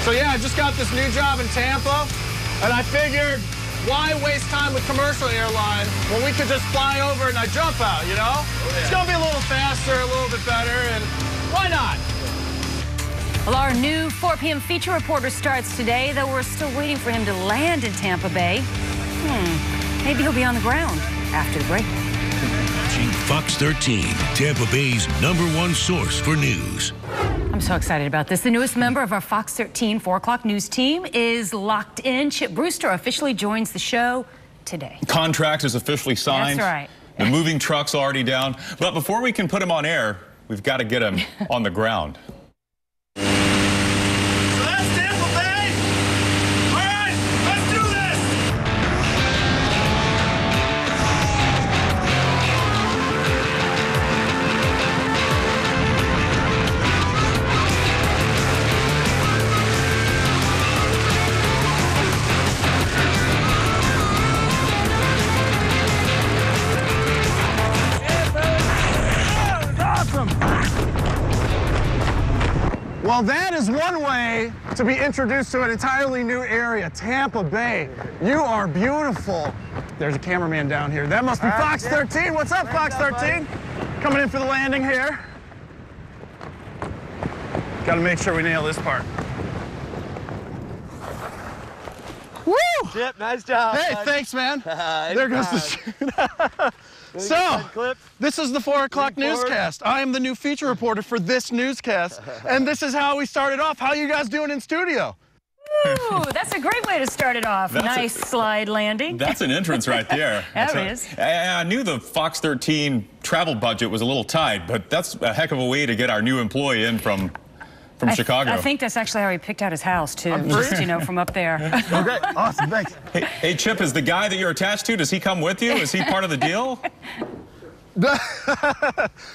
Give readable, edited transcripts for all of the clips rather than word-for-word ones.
So yeah, I just got this new job in Tampa, and I figured, why waste time with commercial airline when we could just fly over and I jump out, you know? Oh, yeah. It's gonna be a little faster, a little bit better, and why not? Well, our new 4 p.m. feature reporter starts today, though we're still waiting for him to land in Tampa Bay. Maybe he'll be on the ground after the break. Fox 13, Tampa Bay's #1 source for news. I'm so excited about this. The newest member of our Fox 13 4 o'clock news team is locked in. Chip Brewster officially joins the show today. Contract is officially signed. That's right. The moving truck's already down. But before we can put him on air, we've got to get him on the ground. Well, that is one way to be introduced to an entirely new area, Tampa Bay. You are beautiful. There's a cameraman down here. That must be Fox 13. What's up, Fox 13? Coming in for the landing here. Got to make sure we nail this part. Woo! Chip, nice job. Hey, thanks, man. There goes the shoot. So, this is the 4 o'clock newscast. I am the new feature reporter for this newscast, and this is how we started off. How you guys doing in studio? Ooh, that's a great way to start it off. Nice slide landing. That's an entrance right there. That is. I knew the Fox 13 travel budget was a little tight, but that's a heck of a way to get our new employee in from Chicago. I think that's actually how he picked out his house, too, just, you know, from up there. Okay, awesome, thanks. Hey, Chip, is the guy that you're attached to, does he come with you? Is he part of the deal?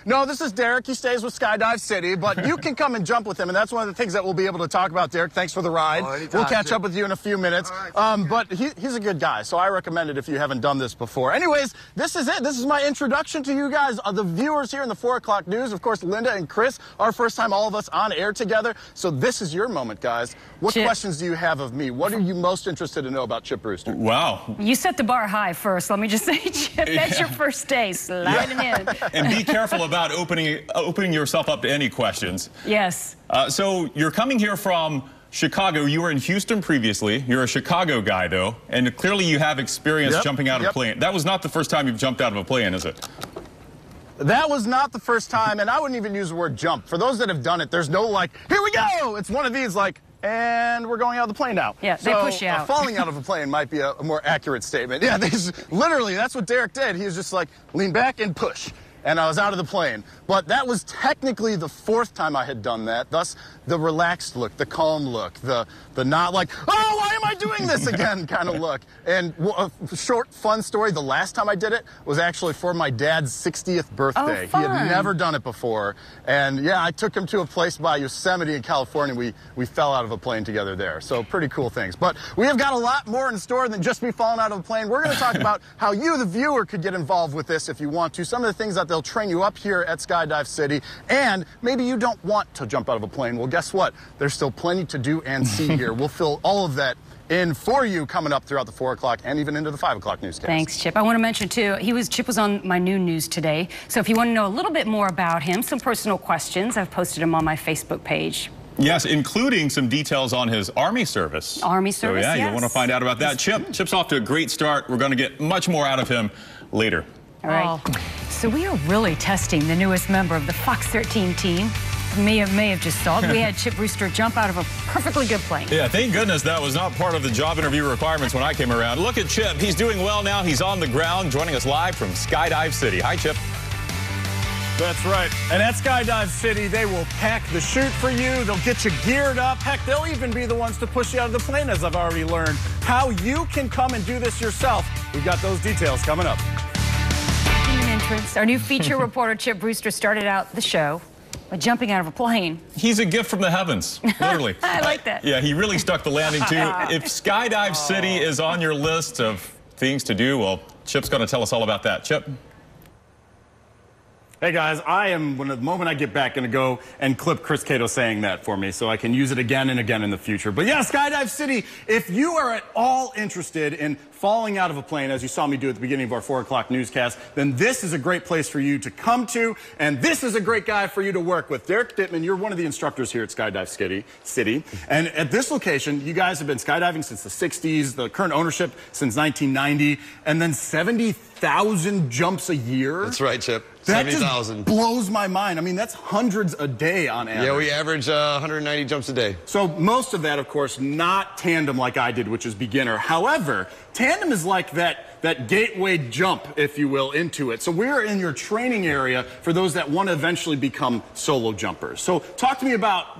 No, this is Derek. He stays with Skydive City, but you can come and jump with him, and that's one of the things that we'll be able to talk about, Derek. Thanks for the ride. We'll catch up with you in a few minutes. But he's a good guy, so I recommend it if you haven't done this before. Anyways, this is it. This is my introduction to you guys, the viewers here in the 4 o'clock news. Of course, Linda and Chris, our first time all of us on air together. So this is your moment, guys. What questions do you have of me? What are you most interested to know about Chip Brewster? Wow. You set the bar high first. Let me just say, Chip, that's your first day. Sliding in. And be careful about opening yourself up to any questions. Yes. So you're coming here from Chicago. You were in Houston previously. You're a Chicago guy, though, and clearly you have experience jumping out of a plane. That was not the first time you've jumped out of a plane, is it? That was not the first time, and I wouldn't even use the word jump. For those that have done it, there's no like, here we go! It's one of these like, and we're going out of the plane now. Yeah, they push you out. Falling out of a plane might be a more accurate statement. Yeah, literally, that's what Derek did. He was just like, lean back and push. And I was out of the plane. But that was technically the 4th time I had done that. Thus, the relaxed look, the calm look, the not like, oh, why am I doing this again kind of look. And a short, fun story, the last time I did it was actually for my dad's 60th birthday. Oh, fun. He had never done it before. And yeah, I took him to a place by Yosemite in California. We fell out of a plane together there. So pretty cool things. But we have got a lot more in store than just me falling out of a plane. We're going to talk about how you, the viewer, could get involved with this if you want to. Some of the things that they'll train you up here at Skydive City. And maybe you don't want to jump out of a plane. Well, guess what? There's still plenty to do and see here. We'll fill all of that in for you coming up throughout the 4 o'clock and even into the 5 o'clock newscast. Thanks, Chip. I want to mention, too, Chip was on my new news today. So if you want to know a little bit more about him, some personal questions, I've posted him on my Facebook page. Yes, including some details on his Army service. Army service, so, yeah, you'll want to find out about that. Chip's off to a great start. We're going to get much more out of him later. All right. So we are really testing the newest member of the Fox 13 team. May have just saw. We had Chip Brewster jump out of a perfectly good plane. Yeah, thank goodness that was not part of the job interview requirements when I came around. Look at Chip. He's doing well now. He's on the ground, joining us live from Skydive City. Hi, Chip. That's right. And at Skydive City, they will pack the chute for you. They'll get you geared up. Heck, they'll even be the ones to push you out of the plane, as I've already learned. How you can come and do this yourself, we've got those details coming up. Our new feature reporter, Chip Brewster, started out the show by jumping out of a plane. He's a gift from the heavens, literally. I like that. Yeah, he really stuck the landing, too. If Skydive City is on your list of things to do, well, Chip's going to tell us all about that. Chip? Hey guys, when the moment I get back, going to go and clip Chris Cato saying that for me so I can use it again and again in the future. But yeah, Skydive City, if you are at all interested in falling out of a plane, as you saw me do at the beginning of our 4 o'clock newscast, then this is a great place for you to come to, and this is a great guy for you to work with. Derek Dittman, you're one of the instructors here at Skydive City. And at this location, you guys have been skydiving since the 60s, the current ownership since 1990, and then 70,000 jumps a year. That's right, Chip. That just blows my mind. I mean, that's hundreds a day on average. Yeah, we average 190 jumps a day. So most of that, of course, not tandem like I did, which is beginner. However, tandem is like that gateway jump, if you will, into it. So we're in your training area for those that want to eventually become solo jumpers. So talk to me about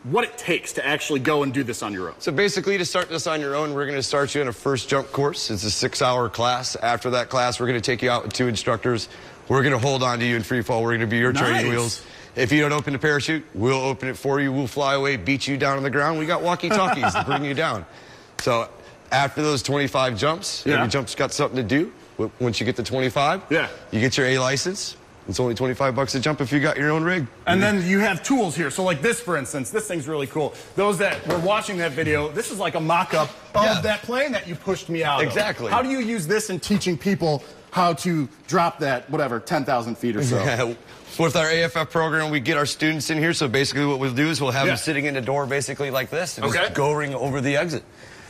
what it takes to actually go and do this on your own. So basically, to start this on your own, we're going to start you in a first jump course. It's a 6-hour class. After that class, we're going to take you out with 2 instructors. We're going to hold on to you in free fall. We're going to be your training wheels. If you don't open the parachute, we'll open it for you. We'll fly away, beat you down on the ground. We got walkie-talkies to bring you down. So after those 25 jumps, every jump's got something to do. Once you get to 25, you get your A license. It's only $25 a jump if you got your own rig. And then you have tools here. So like this, for instance, this thing's really cool. Those that were watching that video, this is like a mock-up of that plane that you pushed me out of. Exactly. How do you use this in teaching people how to drop that, whatever, 10,000 feet or so? With our AFF program, we get our students in here. So basically what we'll do is we'll have them sitting in the door basically like this and just going over the exit.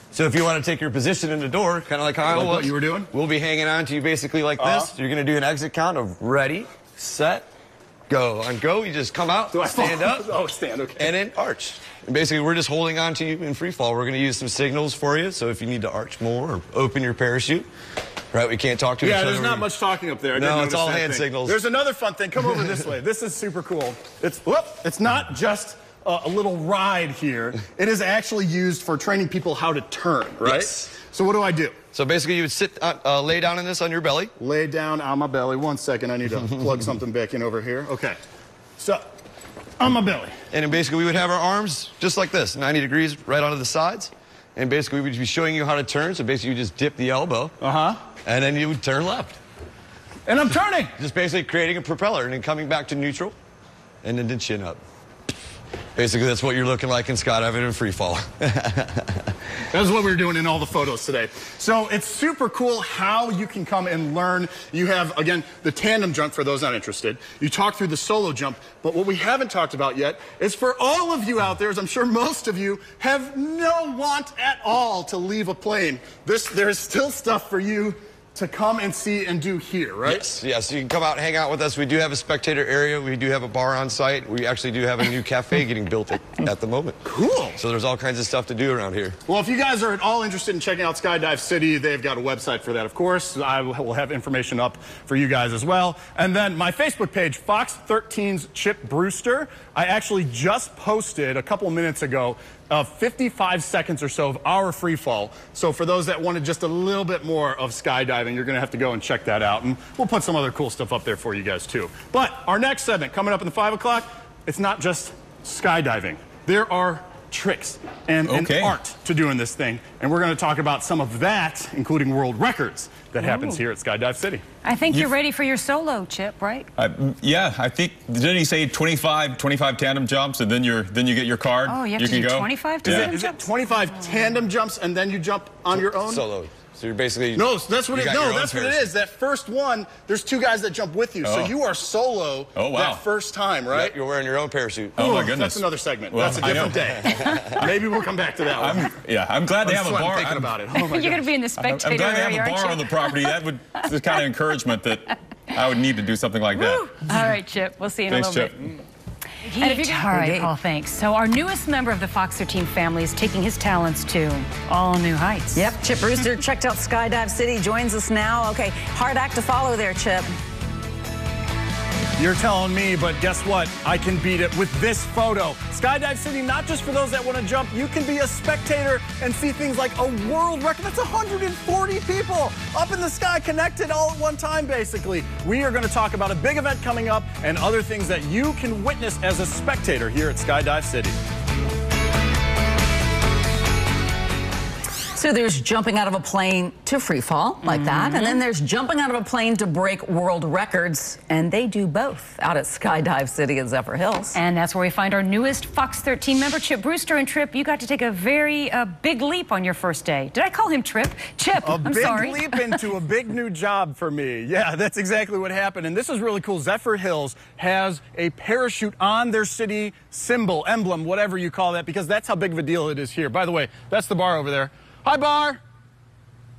So if you want to take your position in the door, kind of like how I was, what you were doing, we'll be hanging on to you basically like this. You're going to do an exit count of ready, set, go. On go, you just come out, stand up. Stand, okay. And then arch. And basically, we're just holding on to you in free fall. We're going to use some signals for you. So if you need to arch more or open your parachute, right, we can't talk to each other. Yeah, there's not much talking up there. No, it's all hand signals. There's another fun thing. Come over this way. This is super cool. It's not just a little ride here. It is actually used for training people how to turn, right? Yes. So what do I do? So basically, you would sit, lay down in this on your belly. Lay down on my belly. 1 second, I need to plug something back in over here. Okay. So, on my belly. And then basically, we would have our arms just like this, 90 degrees right onto the sides. And basically, we would be showing you how to turn. So basically, you just dip the elbow. And then you would turn left. And I'm turning. Just basically creating a propeller and then coming back to neutral. And then the chin up. Basically, that's what you're looking like in skydiving in free fall. That's what we were doing in all the photos today. So it's super cool how you can come and learn. You have, again, the tandem jump for those not interested. You talk through the solo jump. But what we haven't talked about yet is for all of you out there, as I'm sure most of you, have no want at all to leave a plane. There's still stuff for you to come and see and do here, right? Yes, you can come out and hang out with us. We do have a spectator area. We do have a bar on site. We actually do have a new cafe getting built at the moment. Cool. So there's all kinds of stuff to do around here. Well, if you guys are at all interested in checking out Skydive City, they've got a website for that, of course. I will have information up for you guys as well. And then my Facebook page, Fox 13's Chip Brewster. I actually just posted a couple minutes ago 55 seconds or so of our free fall. So for those that wanted just a little bit more of skydiving, you're going to have to go and check that out. And we'll put some other cool stuff up there for you guys too. But our next segment coming up in the 5 o'clock, it's not just skydiving. There are tricks and art to doing this thing. And we're going to talk about some of that, including world records that happens here at Skydive City. I think you're ready for your solo, Chip, right? Yeah, I think, didn't he say 25 tandem jumps and then you get your card? Oh, you have to do 25 tandem jumps? Is it 25 tandem jumps and then you jump on your own? Solo. So you're basically... No, that's what it is. That first one, there's 2 guys that jump with you. So you are solo that first time, right? Yep, you're wearing your own parachute. Oh, my goodness. That's another segment. Well, that's a different day. Maybe we'll come back to that one. I'm glad they have a bar. Thinking about it. Oh You're going to be in the spectator I'm glad they area, have a bar on the property. That would the kind of encouragement that I would need to do something like that. All right, Chip. We'll see you in a little bit. And if All right, Paul, thanks. So our newest member of the Fox 13 family is taking his talents to all new heights. Yep, Chip Brewster checked out Skydive City, joins us now. Okay, hard act to follow there, Chip. You're telling me, but guess what? I can beat it with this photo. Skydive City, not just for those that want to jump. You can be a spectator and see things like a world record. That's 140 people up in the sky connected all at one time, basically. We are going to talk about a big event coming up and other things that you can witness as a spectator here at Skydive City. So there's jumping out of a plane to free fall, like that. And then there's jumping out of a plane to break world records. And they do both out at Skydive City in Zephyr Hills. And that's where we find our newest Fox 13 member, Chip Brewster. And Trip, you got to take a very big leap on your first day. Did I call him Trip? Chip, I'm sorry. A big leap into a big new job for me. Yeah, that's exactly what happened. And this is really cool. Zephyr Hills has a parachute on their city symbol, emblem, whatever you call that, because that's how big of a deal it is here. By the way, that's the bar over there. Hi, bar.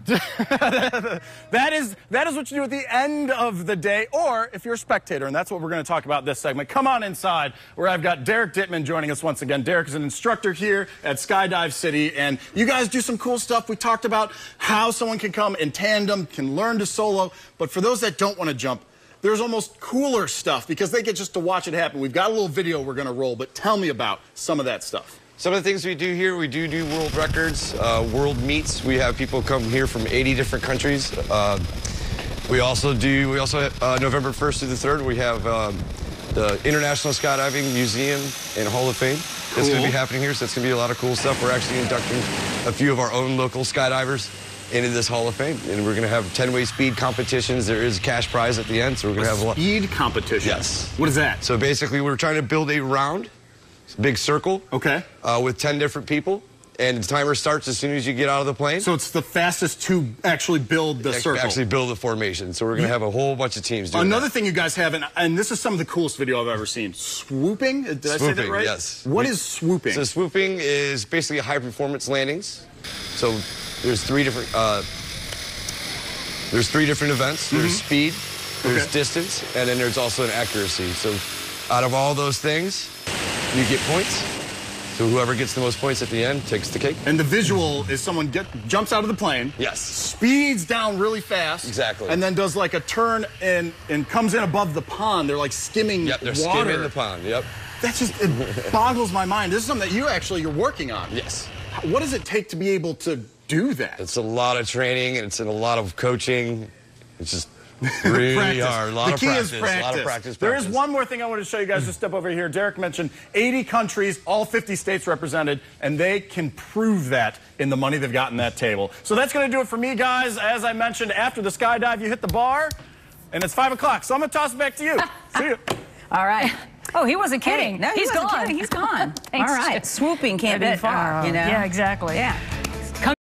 that is what you do at the end of the day, or if you're a spectator, and that's what we're going to talk about this segment. Come on inside, where I've got Derek Dittman joining us once again. Derek is an instructor here at Skydive City, and you guys do some cool stuff. We talked about how someone can come in tandem, can learn to solo, but for those that don't want to jump, there's almost cooler stuff because they get just to watch it happen. We've got a little video we're going to roll, but tell me about some of that stuff. Some of the things we do here, we do world records, world meets. We have people come here from 80 different countries. We also November 1st through the 3rd, we have the International Skydiving Museum and Hall of Fame. Cool. That's going to be happening here, so it's going to be a lot of cool stuff. We're actually inducting a few of our own local skydivers into this Hall of Fame, and we're going to have 10-way speed competitions. There is a cash prize at the end, so we're going to have a lot. Speed competition? Yes. What is that? So basically, we're trying to build a round. Big circle. Okay. With 10 different people. And the timer starts as soon as you get out of the plane. So it's the fastest to actually build the circle. Actually build the formation. So we're going to have a whole bunch of teams doing Another thing you guys have, and this is some of the coolest video I've ever seen. Swooping? Did I say that right? Yes. What is swooping? So swooping is basically high performance landings. So there's three different events. There's speed, there's distance, and then there's also an accuracy. So out of all those things, you get points. So whoever gets the most points at the end takes the cake. And the visual is someone jumps out of the plane. Yes. Speeds down really fast. Exactly. And then does like a turn and comes in above the pond. They're like skimming water. Yep, they're skimming the pond. Yep. That's just, it boggles my mind. This is something that you're working on. Yes. What does it take to be able to do that? It's a lot of training and it's a lot of coaching. It's just really hard. A lot of practice. A lot of practice. There is one more thing I want to show you guys. Just step over here. Derek mentioned 80 countries, all 50 states represented, and they can prove that in the money they've got in that table. So that's going to do it for me, guys. As I mentioned, after the skydive, you hit the bar, and it's 5 o'clock. So I'm going to toss it back to you. See you. All right. Oh, he wasn't kidding. No, he's gone. He's gone. All right. Swooping can't be far, you know? Yeah, exactly. Yeah.